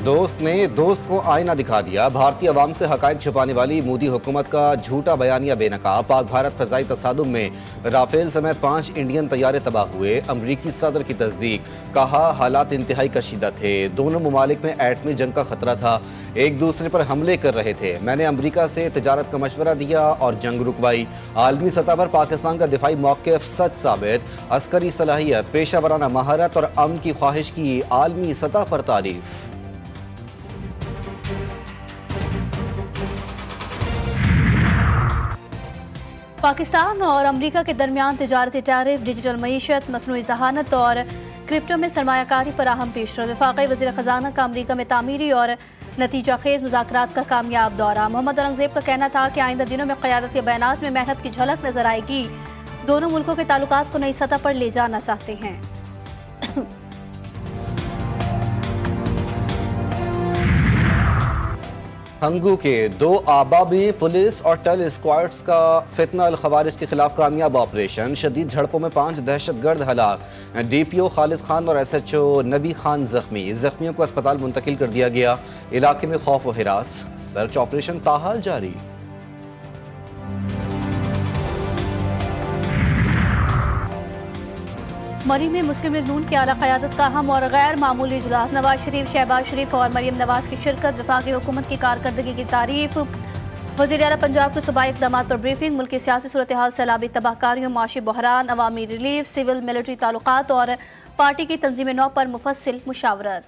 दोस्त ने दोस्त को आईना दिखा दिया। भारतीय अवाम से हकायक छुपाने वाली मोदी हुकूमत का झूठा बयानिया बेनकाब। पाक भारत फजाई तसादुम में राफेल समेत 5 इंडियन तैयारे तबाह हुए। अमरीकी सदर की तस्दीक, कहा हालात इंतहाई कशीदा थे। दोनों ममालिक में एटमी जंग का खतरा था, एक दूसरे पर हमले कर रहे थे। मैंने अमरीका से तजारत का मशवरा दिया और जंग रुकवाई। आलमी सतह पर पाकिस्तान का दिफाई मौक़िफ़ सच साबित। अस्करी सलाहियत, पेशा वराना महारत और अमन की ख्वाहिश की आलमी सतह पर तारीफ। पाकिस्तान और अमरीका के दरमियान तिजारती टैरिफ, डिजिटल मईशत, मसनूई जहानत और क्रिप्टो में सरमायाकारी पर अहम पेशरफ। वफाकी वज़ीर ख़जाना का अमरीका में तामीरी और नतीजा खेज मुज़ाकरात का कामयाब दौरा। मोहम्मद औरंगज़ेब का कहना था कि आइंदा दिनों में क़यादत के बयानात में मेहनत की झलक नजर आएगी। दोनों मुल्कों के ताल्लुकात को नई सतह पर ले जाना चाहते हैं। हंगू के 2 आबा में पुलिस और टेल स्क्वाड्स का फितना अल खवारिज के खिलाफ कामयाब ऑपरेशन। शदीद झड़पों में 5 दहशतगर्द हलाक। DPO खालिद खान और SHO नबी खान जख्मी। जख्मियों को अस्पताल मुंतकिल कर दिया गया। इलाके में खौफ व हिरास। सर्च ऑपरेशन ताहाल जारी। मरी में मुस्लिम लीग नून की आला क़यादत का अहम और गैर मामूली इजलास। नवाज शरीफ, शहबाज शरीफ और मरियम नवाज की शिरकत। वफाकी हुकूमत की कारकर्दगी की तारीफ। वज़ीर आला पंजाब के सूबाई इक़दामात पर ब्रीफिंग। मुल्क की सियासी सूरत हाल, सैलाबी तबाहकारियों, माशी बहरान, अवामी रिलीफ, सिविल मिलिट्री ताल्लुकात और पार्टी की तंजीम नौ पर मुफस्सिल मुशावरत।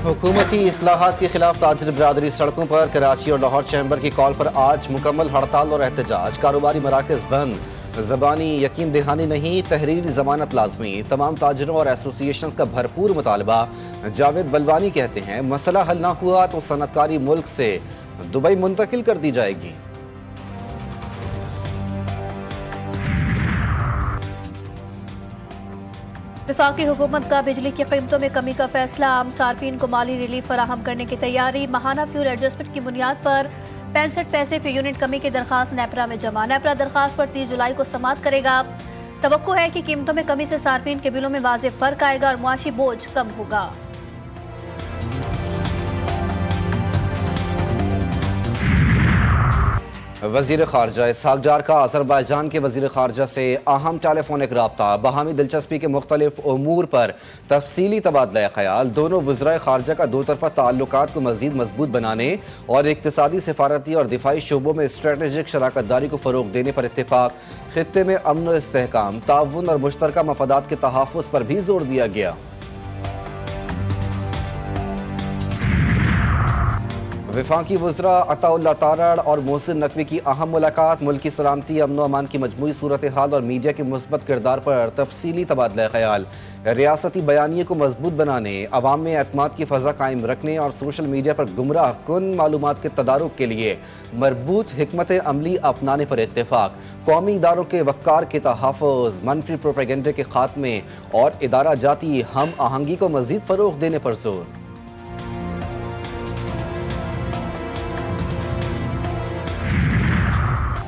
हुकूमती इस्लाहात के खिलाफ ताजिर बरादरी सड़कों पर। कराची और लाहौर चैम्बर की कॉल पर आज मुकम्मल हड़ताल और एहतजाज। कारोबारी मराकज़ बंद। ज़बानी यकीन दहानी नहीं, तहरीरी जमानत लाजमी। तमाम ताजिरों और एसोसिएशन का भरपूर मुतालबा। जावेद बलवानी कहते हैं मसला हल ना हुआ तो सनतकारी मुल्क से दुबई मुंतकिल कर दी जाएगी। वफाकी हुकूमत का बिजली की कीमतों में कमी का फैसला। आम सार्फिन को माली रिलीफ फराहम करने की तैयारी। माहाना फ्यूल एडजस्टमेंट की बुनियाद पर 65 पैसे फी यूनिट कमी की दरखास्त नेपरा में जमा। नेपरा दरखास्त पर 30 जुलाई को समाअत करेगा। तवक्को है कि कीमतों में कमी से सार्फिन के बिलों में वाज़ेह फर्क आएगा और मुआशी बोझ कम होगा। वज़ीर ख़ारजा इसहाक़ डार का अज़रबैजान के वज़ीर ख़ारजा से अहम टेलीफोनिक रब्ता। बाहमी दिलचस्पी के मुख्तलिफ उमूर पर तफसीली तबादला ख़याल। दोनों वज़राए ख़ारजा का दो तरफ़ा ताल्लुकात को मज़ीद मजबूत बनाने और इक़्तिसादी, सिफारती और दिफाई शोबों में स्ट्रेटेजिक शराकत दारी को फ़रोग़ देने पर इत्तेफ़ाक़। ख़ित्ते में अमन व इस्तेहकाम, ताउन और मुश्तरका मफादात के तहफ़्फ़ुज़ पर भी जोर दिया गया। वफाकी वज़रा अताउल्लाह तारड़ और मोहसिन नकवी की अहम मुलाकात। मुल्क की सलामती, अमन व अमान की मजमूई सूरत हाल और मीडिया के मुस्बत किरदार पर तफसीली तबादला ख़याल। रियासती बयानिए को मजबूत बनाने, अवाम में एतमाद की फ़ज़ा कायम रखने और सोशल मीडिया पर गुमराह कुन मालूमात के तदारुक के लिए मरबूत हिकमत अमली अपनाने पर इत्तेफ़ाक। कौमी इदारों के वक़ार के तहफ़्फ़ुज़, मनफी प्रोपेगेंडे के खात्मे और इदारा जाती हम आहंगी को मज़ीद फ़रोग़ देने पर जोर।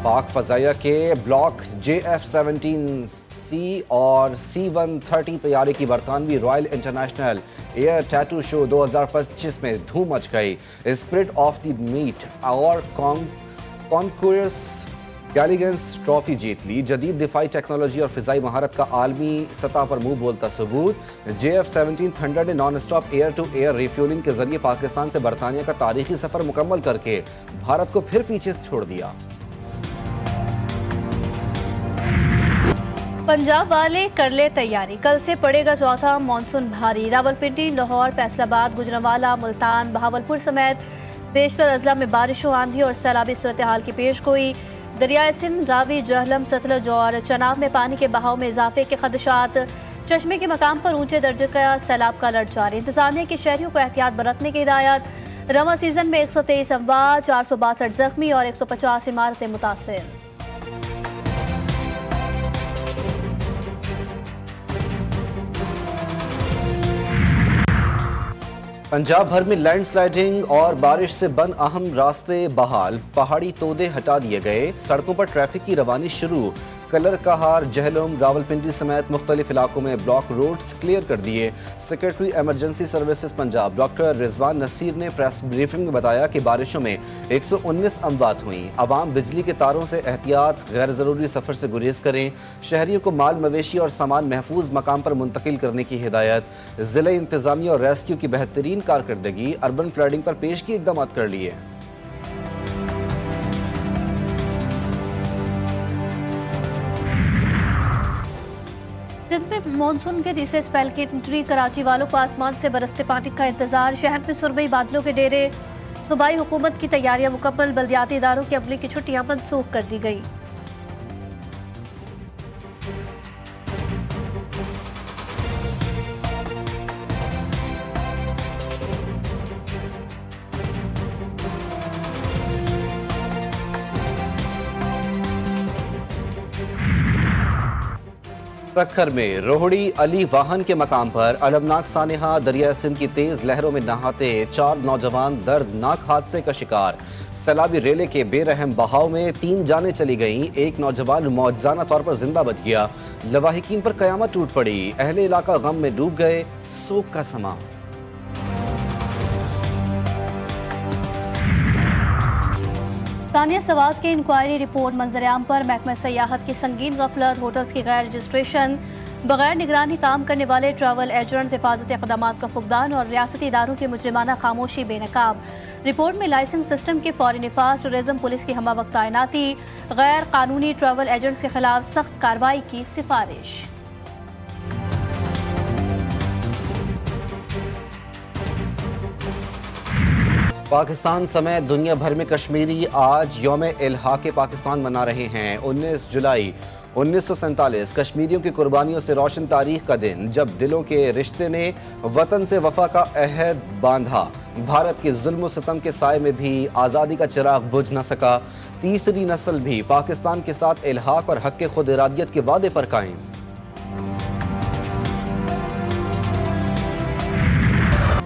पाक फ़ज़ाइया के ब्लॉक JF-17C और C-130 तैयारी की बरतानवी Royal International Air Tattoo show 2025 में धूम मच गई। स्पिरिट ऑफ द मीट और कॉन्क्वेस्ट गैलीगन्स ट्रॉफी जीत ली। जदीद दिफाई टेक्नोलॉजी और फ़िज़ाई महारत का आलमी सतह पर मुंह बोलता सबूत। JF-17 थंडर ने non stop air to air refuelling के जरिए पाकिस्तान से बरतानिया का तारीखी सफ़र मुकम्मल करके भारत को फिर पीछे छोड़ दिया। पंजाब वाले कर ले तैयारी, कल से पड़ेगा चौथा मानसून भारी। रावलपिंडी, लाहौर, फैसलाबाद, गुजरांवाला, मुल्तान, बहावलपुर समेत बेशतर अजला में बारिशों, आंधी और सैलाबी सूरत हाल की पेश गोई। दरियाए सिंध, रावी, जहलम, सतलज और चनाब में पानी के बहाव में इजाफे के खदशात। चश्मे के मकाम पर ऊंचे दर्जे का सैलाब का अलर्ट जारी। इंतजामिया की शहरियों को एहतियात बरतने की हिदायत। रवा सीजन में 123 अमवात, 462 जख्मी और 150 इमारतें मुतासिर। पंजाब भर में लैंडस्लाइडिंग और बारिश से बंद अहम रास्ते बहाल। पहाड़ी तोदे हटा दिए गए। सड़कों पर ट्रैफिक की रवानी शुरू। कलर कहार, जहलम, रावलपिंडी समेत मुख्तलिफ इलाकों में ब्लॉक रोड्स क्लियर कर दिए। Secretary emergency services Punjab doctor Rizwan Naseer ने प्रेस ब्रीफिंग में बताया कि बारिशों में 119 अमवात हुई। अवाम बिजली के तारों से एहतियात, गैर ज़रूरी सफ़र से गुरेज करें। शहरियों को माल मवेशी और सामान महफूज मकाम पर मुंतकिल करने की हिदायत। ज़िला इंतज़ामिया और रेस्क्यू की बेहतरीन कारकर्दगी, अर्बन फ्लडिंग पर पेशगी इक़दाम कर लिए। दिन में मानसून के तीसरे स्पेल की एंट्री, कराची वालों को आसमान से बरसते पानी का इंतजार। शहर में सुरमई बादलों के डेरे। सूबाई हुकूमत की तैयारियां मुकम्मल, बल्दियाती इदारों की अमली की छुट्टियां मनसूख कर दी गई। सक्खर में रोहड़ी अली वाहन के मकाम पर अलमनाक सानेहा, दरिया सिंध की तेज लहरों में नहाते 4 नौजवान दर्दनाक हादसे का शिकार। सैलाबी रेले के बेरहम बहाव में 3 जानें चली गईं, एक नौजवान मौजजाना तौर पर जिंदा बच गया। लवाहिकीन पर कयामत टूट पड़ी, अहले इलाका गम में डूब गए। सोग का समा। तानिया सवाद की इंक्वायरी रिपोर्ट, मंजर-ए-आम पर महकमा सयाहत की संगीन गफलत, होटल्स की गैर रजिस्ट्रेशन, बगैर निगरानी काम करने वाले ट्रैवल एजेंट्स, हिफाजती इक़दामात का फुकदान और रियासती इदारों की मुजरिमाना खामोशी बेनकाब। रिपोर्ट में लाइसेंस सिस्टम के फौरी निफाज, टूरिज्म पुलिस की हमवक्त तैनाती, गैर कानूनी ट्रैवल एजेंट्स के खिलाफ सख्त कार्रवाई की सिफारिश। पाकिस्तान समेत दुनिया भर में कश्मीरी आज यौम इल्हाक पाकिस्तान मना रहे हैं। 19 जुलाई 1947 कश्मीरियों की कुर्बानियों से रोशन तारीख का दिन, जब दिलों के रिश्ते ने वतन से वफा का अहद बांधा। भारत के जुल्म सितम के साए में भी आज़ादी का चिराग बुझ न सका। तीसरी नस्ल भी पाकिस्तान के साथ इल्हाक और हक़ खुद इरादियत के वादे पर कायम।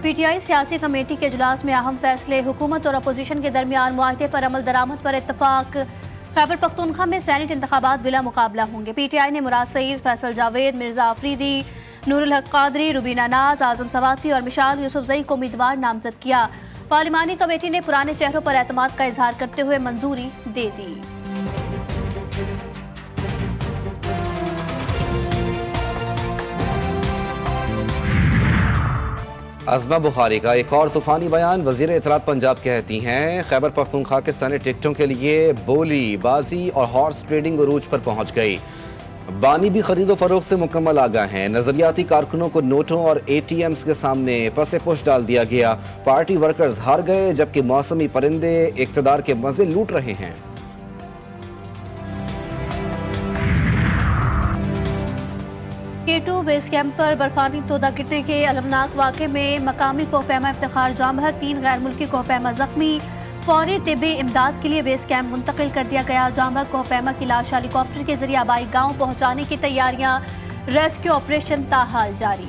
पीटीआई सियासी कमेटी के इजलास में अहम फैसले, हुकूमत और अपोजिशन के दरमियान मुआहदे पर अमल दरामद पर इत्तफाक। खैबर पख्तूनख्वा में सैनेट इंतखाबात बिला मुकाबला होंगे। पीटीआई ने मुराद सईद, फैसल जावेद, मिर्जा आफरीदी, नूरुल हक कादरी, रुबीना नाज, आजम सवाती और मिशाल यूसुफजई को उम्मीदवार नामजद किया। पार्लिमानी कमेटी ने पुराने चेहरों पर एतमाद का इजहार करते हुए मंजूरी दे दी। अज़मा बुखारी का एक और तूफानी बयान। वज़ीर इत्तलात पंजाब कहती हैं, खैबर पख्तूनख्वा के सनेट टिकटों के लिए बोली बाजी और हॉर्स ट्रेडिंग उरूज पर पहुंच गई। बानी भी खरीदो फरोख्त से मुकम्मल आगाह हैं। नजरियाती कारकुनों को नोटों और ATMs के सामने पसे पुश डाल दिया गया। पार्टी वर्कर्स हार गए, जबकि मौसमी परिंदे इक़्तिदार के मजे लूट रहे हैं। K2 बेस कैंप पर बर्फानी तोदा गिरने के अलमनाक वाक़े में मकामी कोहपैमा इफ्तिखार जामहक, 3 गैर मुल्की कोहपैमा जख्मी। फौरी तिब्बी इमदाद के लिए बेस कैंप मुंतकिल कर दिया गया। जामहक कोहपैमा की लाश हेलीकॉप्टर के जरिए आबाई गांव पहुंचाने की तैयारियां, रेस्क्यू ऑपरेशन ताहाल जारी।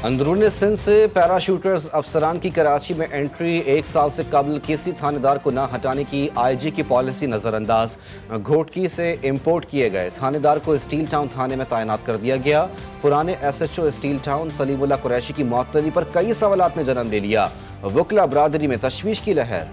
अंदरूनी सिंध से पैराशूटर्स अफसरान की कराची में एंट्री, 1 साल से कबल किसी थानेदार को न हटाने की IG की पॉलिसी नज़रअंदाज। घोटकी से इंपोर्ट किए गए थानेदार को स्टील टाउन थाने में तैनात कर दिया गया। पुराने SHO steel town Salimullah Qureshi की मअतली पर कई सवालात ने जन्म ले लिया। वकला बरादरी में तशवीश की लहर।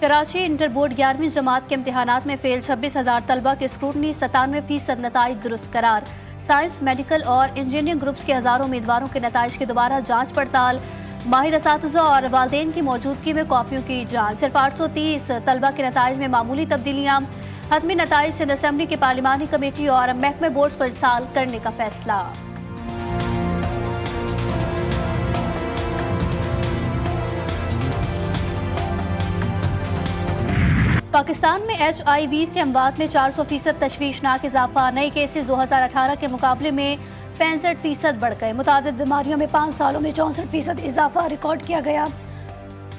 कराची इंटर बोर्ड 11वीं जमात के इम्तिहानात में फेल 26,000 तलबा के स्क्रूटनी, 97% नताइज दुरुस्त करार। साइंस, मेडिकल और इंजीनियरिंग ग्रुप्स के हजारों उम्मीदवारों के नताइज की दोबारा जांच पड़ताल। माहिर असातिज़ा और वालिदैन की मौजूदगी में कॉपियों की जांच। सिर्फ 830 तलबा के नताइज में मामूली तब्दीलियाँ। हतमी नताइज सिंध असेंबली की पार्लिमानी कमेटी और महकमे बोर्ड्स को इरसाल करने का फैसला। पाकिस्तान में HIV से अमवात में 400% तशवीशनाक इजाफा। नए केसेस 2018 के मुकाबले में 65% बढ़ गए। मुतादिद बीमारियों में 5 सालों में 64% इजाफा रिकॉर्ड किया गया।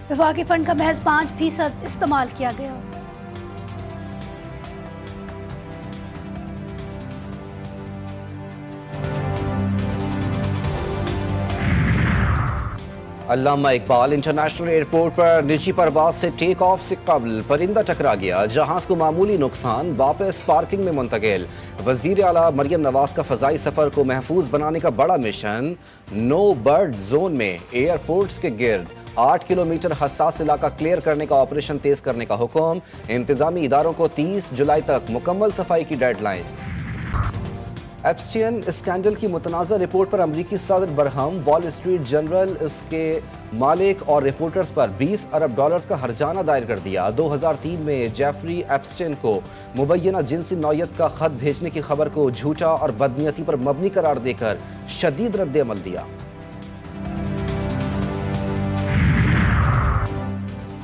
विफाकी फंड का महज 5% इस्तेमाल किया गया। अल्लामा इकबाल इंटरनेशनल एयरपोर्ट पर निजी परवाज से टेक ऑफ से कबल परिंदा टकरा गया। जहाज को मामूली नुकसान, वापस पार्किंग में मुंतकिल। वजीर आला मरियम नवाज का फजाई सफर को महफूज बनाने का बड़ा मिशन। नो बर्ड जोन में एयरपोर्ट्स के गिर्द 8 किलोमीटर हसास इलाका क्लियर करने का ऑपरेशन तेज करने का हुक्म। इंतजामी इदारों को 30 जुलाई तक मुकम्मल सफाई की डेडलाइन। एप्स्टीन स्कैंडल की मुतनाज़ा रिपोर्ट पर अमरीकी सदर बरहम। वॉल स्ट्रीट जर्नल उसके मालिक और रिपोर्टर्स पर $20 अरब का हर्जाना दायर कर दिया। 2003 में जेफरी एप्स्टीन को मुबैना जिनसी नौयत का खत भेजने की खबर को झूठा और बदनीयती पर मबनी करार देकर शदीद रद्द-ए-अमल दिया।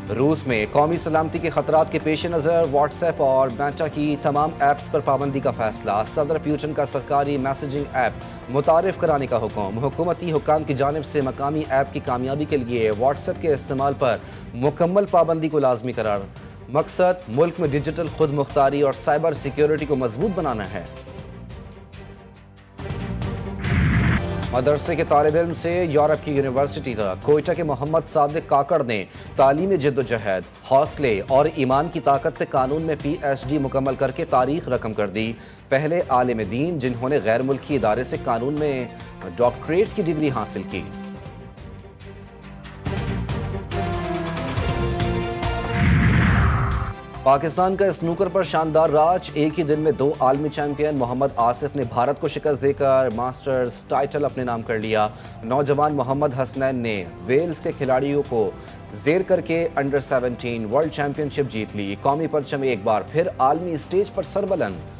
रूस में कौमी सलामती के खतरात के पेश नज़र व्हाट्सएप और मेटा की तमाम ऐप्स पर पाबंदी का फैसला। सदर पुतिन का सरकारी मैसेजिंग ऐप मुतारिफ कराने का हुक्म। हुकूमती हुक्काम की जानिब से मकामी ऐप की कामयाबी के लिए व्हाट्सएप के इस्तेमाल पर मुकम्मल पाबंदी को लाजमी करार। मकसद मुल्क में डिजिटल खुद मुख्तारी और साइबर सिक्योरिटी को मजबूत बनाना है। मदरसे के तालिब इल्म से यूरोप की यूनिवर्सिटी तक कोयटा के मोहम्मद सादिक काकड़ ने तालीमी जद्दोजहद, हौसले और ईमान की ताकत से कानून में PhD मुकम्मल करके तारीख रकम कर दी। पहले आलिम दीन जिन्होंने गैर मुल्की इदारे से कानून में डॉक्टरेट की डिग्री हासिल की। पाकिस्तान का स्नूकर पर शानदार राज। एक ही दिन में 2 आलमी चैंपियन मोहम्मद आसिफ ने भारत को शिकस्त देकर मास्टर्स टाइटल अपने नाम कर लिया। नौजवान मोहम्मद हसनैन ने वेल्स के खिलाड़ियों को जेर करके अंडर 17 वर्ल्ड चैंपियनशिप जीत ली। कौमी परचम एक बार फिर आलमी स्टेज पर सरबलंद।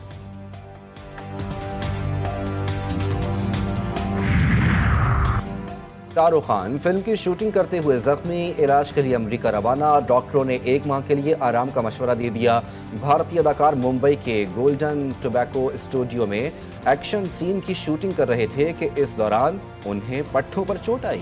शाहरुख खान फिल्म की शूटिंग करते हुए जख्मी, इलाज के लिए अमेरिका रवाना। डॉक्टरों ने 1 माह के लिए आराम का मशवरा दे दिया। भारतीय अदाकार मुंबई के गोल्डन टोबैको स्टूडियो में एक्शन सीन की शूटिंग कर रहे थे कि इस दौरान उन्हें पट्टों पर चोट आई।